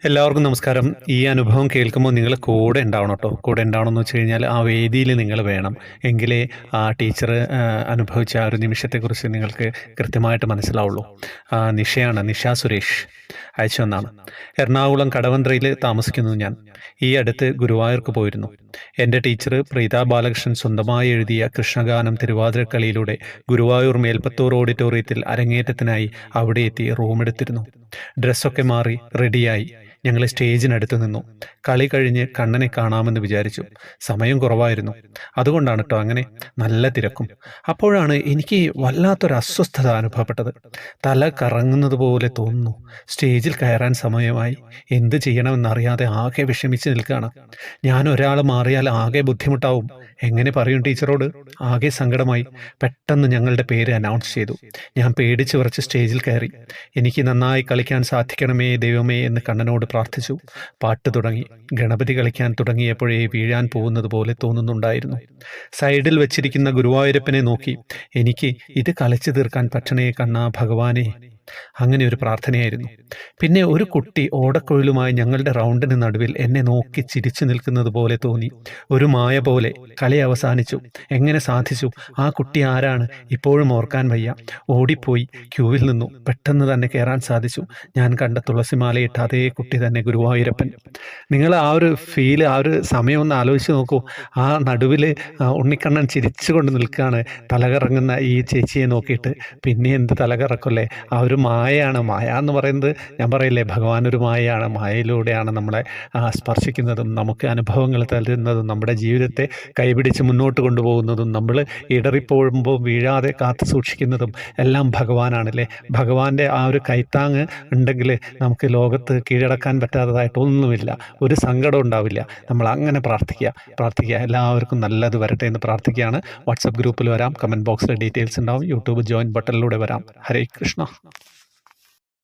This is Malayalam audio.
എല്ലാവർക്കും നമസ്കാരം. ഈ അനുഭവം കേൾക്കുമ്പോൾ നിങ്ങൾ കൂടെ ഉണ്ടാവണം കേട്ടോ. കൂടെ ഉണ്ടാവണം എന്ന് വെച്ച് കഴിഞ്ഞാൽ ആ വേദിയിൽ നിങ്ങൾ വേണം. എങ്കിലേ ആ ടീച്ചർ അനുഭവിച്ച ആ ഒരു നിമിഷത്തെക്കുറിച്ച് നിങ്ങൾക്ക് കൃത്യമായിട്ട് മനസ്സിലാവുള്ളൂ. നിഷയാണ്, നിഷ സുരേഷ് അയച്ചു വന്നാണ്. എറണാകുളം കടവന്ത്രയിൽ താമസിക്കുന്നു ഞാൻ. ഈ അടുത്ത് ഗുരുവായൂർക്ക് പോയിരുന്നു. എൻ്റെ ടീച്ചർ പ്രീത ബാലകൃഷ്ണൻ സ്വന്തമായി എഴുതിയ കൃഷ്ണഗാനം തിരുവാതിരക്കളിയിലൂടെ ഗുരുവായൂർ മേൽപ്പത്തൂർ ഓഡിറ്റോറിയത്തിൽ അരങ്ങേറ്റത്തിനായി അവിടെ എത്തി റൂമെടുത്തിരുന്നു. ഡ്രസ്സൊക്കെ മാറി റെഡിയായി ഞങ്ങൾ സ്റ്റേജിനടുത്ത് നിന്നു. കളി കഴിഞ്ഞ് കണ്ണനെ കാണാമെന്ന് വിചാരിച്ചു. സമയം കുറവായിരുന്നു, അതുകൊണ്ടാണ് കേട്ടോ അങ്ങനെ. നല്ല തിരക്കും. അപ്പോഴാണ് എനിക്ക് വല്ലാത്തൊരു അസ്വസ്ഥത അനുഭവപ്പെട്ടത്. തല കറങ്ങുന്നത് പോലെ തോന്നുന്നു. സ്റ്റേജിൽ കയറാൻ സമയമായി. എന്ത് ചെയ്യണമെന്നറിയാതെ ആകെ വിഷമിച്ച് നിൽക്കുകയാണ് ഞാൻ. ഒരാൾ മാറിയാൽ ആകെ ബുദ്ധിമുട്ടാവും. എങ്ങനെ പറയും ടീച്ചറോട്? ആകെ സങ്കടമായി. പെട്ടെന്ന് ഞങ്ങളുടെ പേര് അനൗൺസ് ചെയ്തു. ഞാൻ പേടിച്ച് വിറച്ച് സ്റ്റേജിൽ കയറി. എനിക്ക് നന്നായി കളിക്കാൻ സാധിക്കണമേ ദൈവമേ എന്ന് കണ്ണനോട് പ്രാർത്ഥിച്ചു. പാട്ട് തുടങ്ങി. ഗണപതി കളിക്കാൻ തുടങ്ങിയപ്പോഴേ വീഴാൻ പോകുന്നത് പോലെ തോന്നുന്നുണ്ടായിരുന്നു. സൈഡിൽ വെച്ചിരിക്കുന്ന ഗുരുവായൂരപ്പനെ നോക്കി, എനിക്ക് ഇത് കളിച്ചു തീർക്കാൻ പറ്റണേ കണ്ണാ ഭഗവാനെ. അങ്ങനെ ഒരു പ്രാർത്ഥനയായിരുന്നു. പിന്നെ ഒരു കുട്ടി ഓടക്കുഴലുമായി ഞങ്ങളുടെ റൗണ്ടിന് നടുവിൽ എന്നെ നോക്കി ചിരിച്ചു നിൽക്കുന്നത് പോലെ തോന്നി. ഒരു മായ പോലെ. കളി അവസാനിച്ചു. എങ്ങനെ സാധിച്ചു? ആ കുട്ടി ആരാണ്? ഇപ്പോഴും ഓർക്കാൻ വയ്യ. ഓടിപ്പോയി ക്യൂവിൽ നിന്നു. പെട്ടെന്ന് തന്നെ കയറാൻ സാധിച്ചു. ഞാൻ കണ്ട തുളസിമാലയിട്ട അതേ കുട്ടി തന്നെ, ഗുരുവായൂരപ്പൻ. നിങ്ങൾ ആ ഒരു ഫീല്, ആ ഒരു സമയം ഒന്ന് ആലോചിച്ച് നോക്കൂ. ആ നടുവിൽ ഉണ്ണിക്കണ്ണൻ ചിരിച്ചുകൊണ്ട് നിൽക്കുകയാണ്, തലകറങ്ങുന്ന ഈ ചേച്ചിയെ നോക്കിയിട്ട്. പിന്നെ എന്ത് തലകറക്കല്ലേ! ആ ഒരു മായയാണ്. മായ എന്ന് പറയുന്നത്, ഞാൻ പറയില്ലേ, ഭഗവാൻ ഒരു മായയാണ്. മായയിലൂടെയാണ് നമ്മളെ സ്പർശിക്കുന്നതും നമുക്ക് അനുഭവങ്ങൾ തരുന്നതും നമ്മുടെ ജീവിതത്തെ കൈപിടിച്ച് മുന്നോട്ട് കൊണ്ടുപോകുന്നതും നമ്മൾ ഇടറിപ്പോഴുമ്പോൾ വീഴാതെ കാത്തു സൂക്ഷിക്കുന്നതും എല്ലാം ഭഗവാനാണല്ലേ. ഭഗവാന്റെ ആ ഒരു കൈത്താങ്ങ് ഉണ്ടെങ്കിൽ നമുക്ക് ലോകത്ത് കീഴടക്കാൻ പറ്റാത്തതായിട്ടൊന്നുമില്ല. ഒരു സങ്കടം ഉണ്ടാവില്ല. നമ്മൾ അങ്ങനെ പ്രാർത്ഥിക്കുക. എല്ലാവർക്കും നല്ലത് വരട്ടെ എന്ന് പ്രാർത്ഥിക്കുകയാണ്. വാട്സപ്പ് ഗ്രൂപ്പിൽ വരാം, കമൻറ്റ് ബോക്സിൽ ഡീറ്റെയിൽസ് ഉണ്ടാവും, യൂട്യൂബ് ജോയിൻ ബട്ടണിലൂടെ വരാം. ഹരേ കൃഷ്ണ.